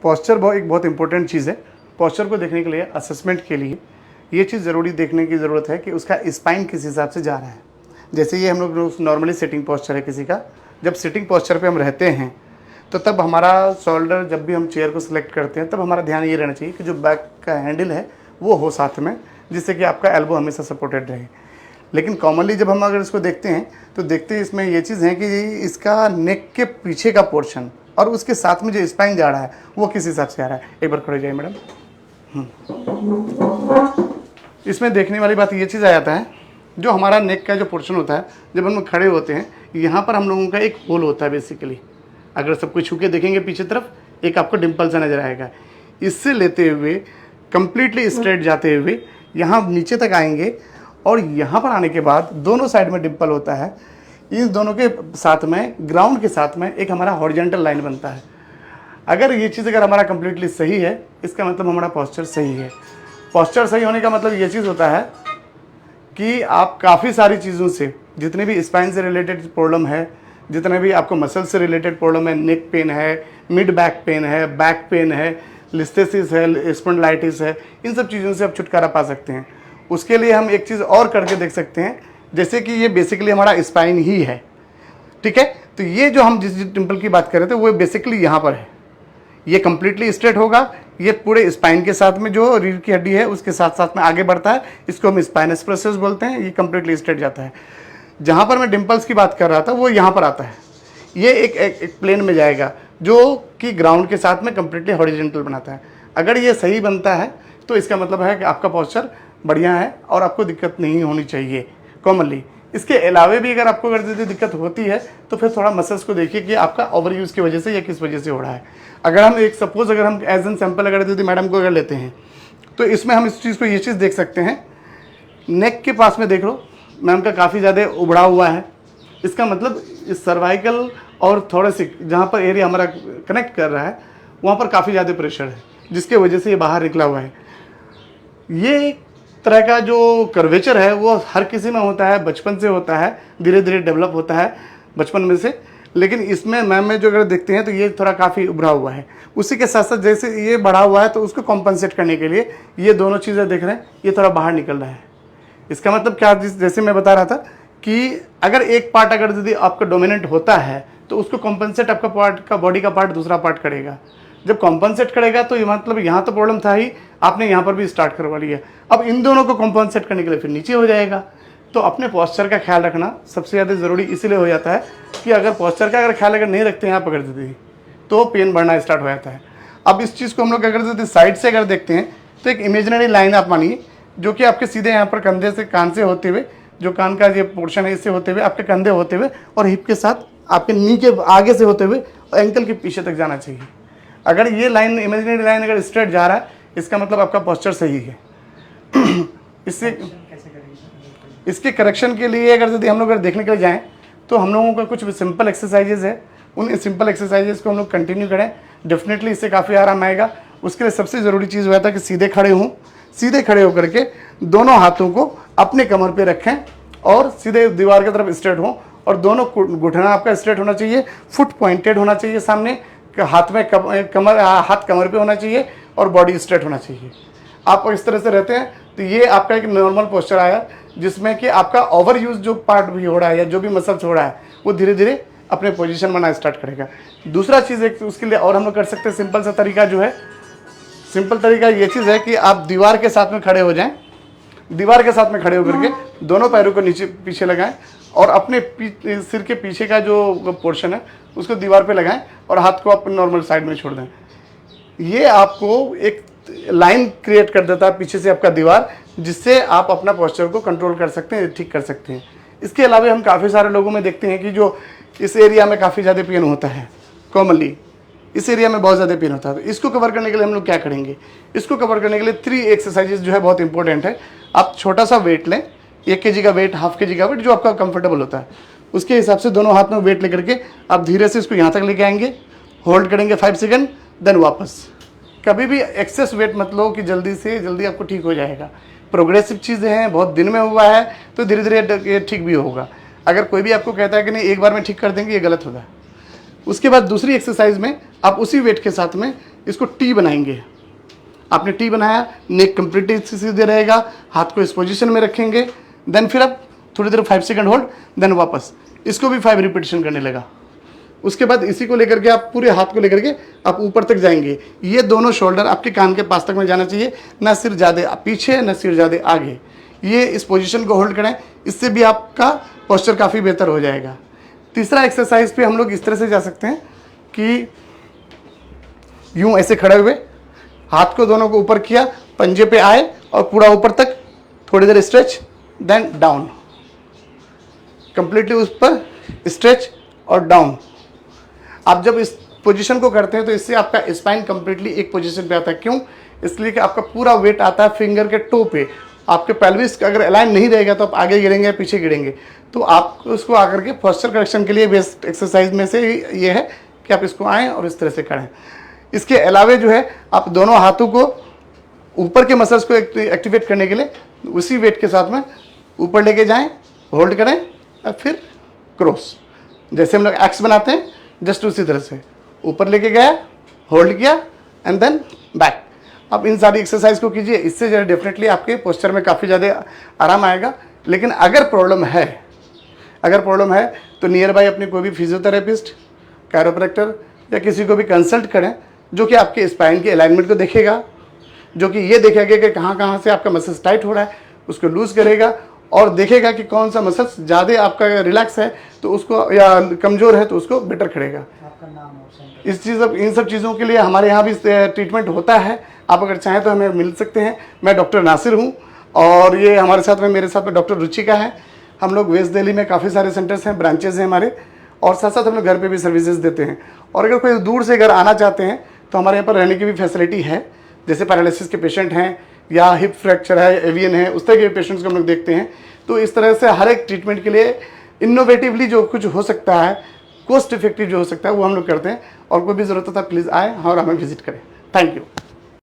Posture एक बहुत important चीज़ है। पोस्चर को देखने के लिए, असेसमेंट के लिए ये चीज़ ज़रूरी देखने की ज़रूरत है कि उसका स्पाइन किस हिसाब से जा रहा है। जैसे ये हम लोग नॉर्मली सिटिंग पोस्चर है किसी का, जब सिटिंग पोस्चर पे हम रहते हैं तो तब हमारा शोल्डर, जब भी हम चेयर को सिलेक्ट करते हैं तब हमारा ध्यान ये रहना चाहिए कि जो बैक का हैंडल है वो हो साथ में, जिससे कि आपका एल्बो हमेशा सपोर्टेड रहे। लेकिन कॉमनली जब हम अगर इसको देखते हैं तो देखते हैं इसमें ये चीज़ है कि इसका नेक के पीछे का पोर्शन और उसके साथ में जो स्पाइन जा रहा है वो किस हिसाब से आ रहा है। एक बार खड़े जाइए मैडम। इसमें देखने वाली बात ये चीज़ आ जाता है, जो हमारा नेक का जो पोर्शन होता है, जब हम खड़े होते हैं यहाँ पर हम लोगों का एक होल होता है बेसिकली। अगर सब कुछ छू के देखेंगे पीछे तरफ एक आपको डिम्पल सा नज़र आएगा। इससे लेते हुए कंप्लीटली स्ट्रेट जाते हुए यहाँ नीचे तक आएंगे और यहाँ पर आने के बाद दोनों साइड में डिम्पल होता है। इन दोनों के साथ में, ग्राउंड के साथ में एक हमारा हॉरिजॉन्टल लाइन बनता है। अगर ये चीज़ अगर हमारा कंप्लीटली सही है, इसका मतलब हमारा पोस्चर सही है। पोस्चर सही होने का मतलब ये चीज़ होता है कि आप काफ़ी सारी चीज़ों से, जितने भी स्पाइन से रिलेटेड प्रॉब्लम है, जितने भी आपको मसल से रिलेटेड प्रॉब्लम है, नेक पेन है, मिड बैक पेन है, बैक पेन है, लिस्थेसिस है, स्पॉन्डिलाइटिस है, इन सब चीज़ों से आप छुटकारा पा सकते हैं। उसके लिए हम एक चीज़ और करके देख सकते हैं, जैसे कि ये बेसिकली हमारा स्पाइन ही है, ठीक है। तो ये जो हम जिस डिम्पल की बात कर रहे थे वो बेसिकली यहाँ पर है। ये कंप्लीटली स्ट्रेट होगा, ये पूरे स्पाइन के साथ में जो रीढ़ की हड्डी है उसके साथ साथ में आगे बढ़ता है। इसको हम स्पाइनस प्रोसेस बोलते हैं। ये कंप्लीटली स्ट्रेट जाता है। जहाँ पर मैं डिम्पल्स की बात कर रहा था वो यहाँ पर आता है। ये एक प्लेन में जाएगा जो कि ग्राउंड के साथ में कंप्लीटली हॉरिजॉन्टल बनाता है। अगर ये सही बनता है तो इसका मतलब है कि आपका पोस्चर बढ़िया है और आपको दिक्कत नहीं होनी चाहिए कॉमनली। इसके अलावा भी अगर आपको अगर दिक्कत होती है तो फिर थोड़ा मसल्स को देखिए कि आपका ओवर यूज़ की वजह से या किस वजह से हो रहा है। अगर हम एक सपोज अगर हम एज एन सैंपल अगर दीदी मैडम को अगर लेते हैं तो इसमें हम इस चीज़ को ये चीज़ देख सकते हैं, नेक के पास में देख लो मैम का काफ़ी ज़्यादा उभड़ा हुआ है। इसका मतलब इस सर्वाइकल और थोड़े से जहाँ पर एरिया हमारा कनेक्ट कर रहा है वहाँ पर काफ़ी ज़्यादा प्रेशर है, जिसके वजह से ये बाहर निकला हुआ है। ये तरह का जो कर्वेचर है वो हर किसी में होता है, बचपन से होता है, धीरे धीरे डेवलप होता है बचपन में से। लेकिन इसमें मैम में जो अगर देखते हैं तो ये थोड़ा काफ़ी उभरा हुआ है। उसी के साथ साथ जैसे ये बढ़ा हुआ है तो उसको कॉम्पनसेट करने के लिए ये दोनों चीज़ें देख रहे हैं, ये थोड़ा बाहर निकल रहा है। इसका मतलब क्या, जैसे मैं बता रहा था कि अगर एक पार्ट अगर यदि आपका डोमिनेंट होता है तो उसको कॉम्पनसेट आपका पार्ट का, बॉडी का पार्ट दूसरा पार्ट करेगा। जब कॉम्पनसेट करेगा तो ये मतलब यहाँ तो प्रॉब्लम था ही, आपने यहाँ पर भी स्टार्ट करवा लिया। अब इन दोनों को कॉम्पनसेट करने के लिए फिर नीचे हो जाएगा। तो अपने पोस्चर का ख्याल रखना सबसे ज़्यादा ज़रूरी इसीलिए हो जाता है कि अगर पोस्चर का अगर ख्याल अगर नहीं रखते हैं आप अगर दीदी तो पेन बढ़ना स्टार्ट हो जाता है। अब इस चीज़ को हम लोग अगर दीदी साइड से अगर देखते हैं तो एक इमेजिनरी लाइन आप मानिए जो कि आपके सीधे यहाँ पर कंधे से, कान से होते हुए, जो कान का ये पोर्शन है इससे होते हुए, आपके कंधे होते हुए और हिप के साथ आपके नी के आगे से होते हुए और एंकल के पीछे तक जाना चाहिए। अगर ये लाइन, इमेजिनरी लाइन अगर स्ट्रेट जा रहा है इसका मतलब आपका पोस्चर सही है। इसके करेक्शन के लिए अगर यदि हम लोग अगर देखने के लिए जाएँ तो हम लोगों का कुछ सिंपल एक्सरसाइजेज है, उन सिंपल एक्सरसाइजेज को हम लोग कंटिन्यू करें, डेफिनेटली इससे काफ़ी आराम आएगा। उसके लिए सबसे ज़रूरी चीज़ हुआ था कि सीधे खड़े हों, सीधे खड़े होकर के दोनों हाथों को अपने कमर पे रखें और सीधे दीवार की तरफ स्ट्रेट हों और दोनों घुटना आपका स्ट्रेट होना चाहिए, फुट पॉइंटेड होना चाहिए सामने, हाथ में हाथ कमर पे होना चाहिए और बॉडी स्ट्रेट होना चाहिए। आप इस तरह से रहते हैं तो ये आपका एक नॉर्मल पोस्चर आया, जिसमें कि आपका ओवर यूज जो पार्ट भी हो रहा है या जो भी मसल्स हो रहा है वो धीरे धीरे अपने पोजीशन बनाना स्टार्ट करेगा। दूसरा चीज़ एक उसके लिए और हम लोग कर सकते हैं, सिंपल सा तरीका जो है, सिंपल तरीका ये चीज़ है कि आप दीवार के साथ में खड़े हो जाएं। दीवार के साथ में खड़े होकर के दोनों पैरों को नीचे पीछे लगाएं और अपने सिर के पीछे का जो पोर्शन है उसको दीवार पे लगाएं और हाथ को अपने नॉर्मल साइड में छोड़ दें। ये आपको एक लाइन क्रिएट कर देता है पीछे से आपका दीवार, जिससे आप अपना पोस्चर को कंट्रोल कर सकते हैं, ठीक कर सकते हैं। इसके अलावा हम काफ़ी सारे लोगों में देखते हैं कि जो इस एरिया में काफ़ी ज़्यादा पेन होता है, कॉमनली इस एरिया में बहुत ज़्यादा पेन होता है। तो इसको कवर करने के लिए हम लोग क्या करेंगे, इसको कवर करने के लिए 3 एक्सरसाइजेज जो है बहुत इंपॉर्टेंट है। आप छोटा सा वेट लें, 1 kg का वेट, ½ kg का वेट, जो आपका कंफर्टेबल होता है उसके हिसाब से दोनों हाथ में वेट लेकर के आप धीरे से इसको यहाँ तक लेके आएंगे, होल्ड करेंगे 5 सेकंड, देन वापस। कभी भी एक्सेस वेट मत लो कि जल्दी से जल्दी आपको ठीक हो जाएगा। प्रोग्रेसिव चीज़ें हैं, बहुत दिन में हुआ है तो धीरे धीरे ये ठीक भी होगा। अगर कोई भी आपको कहता है कि नहीं एक बार में ठीक कर देंगे, ये गलत होगा। उसके बाद दूसरी एक्सरसाइज में आप उसी वेट के साथ में इसको टी बनाएंगे। आपने टी बनाया, नेक कंप्लीटली सीधे रहेगा, हाथ को इस पोजीशन में रखेंगे, देन फिर आप थोड़ी देर 5 सेकंड होल्ड, देन वापस इसको भी 5 रिपीटेशन करने लगा। उसके बाद इसी को लेकर के आप पूरे हाथ को लेकर के आप ऊपर तक जाएंगे। ये दोनों शोल्डर आपके कान के पास तक में जाना चाहिए, ना सिर ज़्यादा पीछे ना सिर ज़्यादा आगे। ये इस पोजीशन को होल्ड करें, इससे भी आपका पोस्चर काफ़ी बेहतर हो जाएगा। तीसरा एक्सरसाइज पे हम लोग इस तरह से जा सकते हैं कि यूं ऐसे खड़े हुए, हाथ को दोनों को ऊपर किया, पंजे पे आए और पूरा ऊपर तक थोड़ी देर स्ट्रेच, देन डाउन, कंप्लीटली उस पर स्ट्रेच और डाउन। आप जब इस पोजीशन को करते हैं तो इससे आपका स्पाइन कंप्लीटली एक पोजीशन पे आता है। क्यों? इसलिए कि आपका पूरा वेट आता है फिंगर के टो पे। आपके पेल्विस अगर अलाइन नहीं रहेगा तो आप आगे गिरेंगे या पीछे गिरेंगे। तो आप उसको आकर के पोस्चर करेक्शन के लिए बेस्ट एक्सरसाइज में से ये है कि आप इसको आएँ और इस तरह से करें। इसके अलावे जो है आप दोनों हाथों को ऊपर के मसल्स को एक्टिवेट करने के लिए उसी वेट के साथ में ऊपर लेके जाएं, होल्ड करें और फिर क्रॉस, जैसे हम लोग एक्स बनाते हैं जस्ट उसी तरह से ऊपर लेके गया, होल्ड किया एंड देन बैक। अब इन सारी एक्सरसाइज को कीजिए, इससे जो है डेफिनेटली आपके पोस्चर में काफ़ी ज़्यादा आराम आएगा। लेकिन अगर प्रॉब्लम है तो नियर बाय अपने कोई भी फिजियोथेरेपिस्ट, कैरोप्रैक्टर या किसी को भी कंसल्ट करें, जो कि आपके स्पाइन के अलाइनमेंट को देखेगा, जो कि ये देखेगा कि कहाँ से आपका मसल्स टाइट हो रहा है, उसको लूज करेगा और देखेगा कि कौन सा मसल्स ज़्यादा आपका रिलैक्स है तो उसको, या कमज़ोर है तो उसको बेटर करेगा। आपका नाम और सेंटर? इन सब चीज़ों के लिए हमारे यहाँ भी ट्रीटमेंट होता है। आप अगर चाहें तो हमें मिल सकते हैं। मैं डॉक्टर नासिर हूँ और ये हमारे साथ में, मेरे साथ में डॉक्टर रुचिका है। हम लोग वेस्ट दिल्ली में काफ़ी सारे सेंटर्स हैं, ब्रांचेज हैं हमारे, और साथ साथ हम लोग घर पे भी सर्विसेज देते हैं। और अगर कोई दूर से घर आना चाहते हैं तो हमारे यहाँ पर रहने की भी फैसिलिटी है। जैसे पैरालिसिस के पेशेंट हैं या हिप फ्रैक्चर है, एवियन है, उस तरह के पेशेंट्स को हम लोग देखते हैं। तो इस तरह से हर एक ट्रीटमेंट के लिए इनोवेटिवली जो कुछ हो सकता है, कॉस्ट इफेक्टिव जो हो सकता है, वो हम लोग करते हैं। और कोई भी ज़रूरत होता है प्लीज़ आए और हमें विजिट करें। Thank you.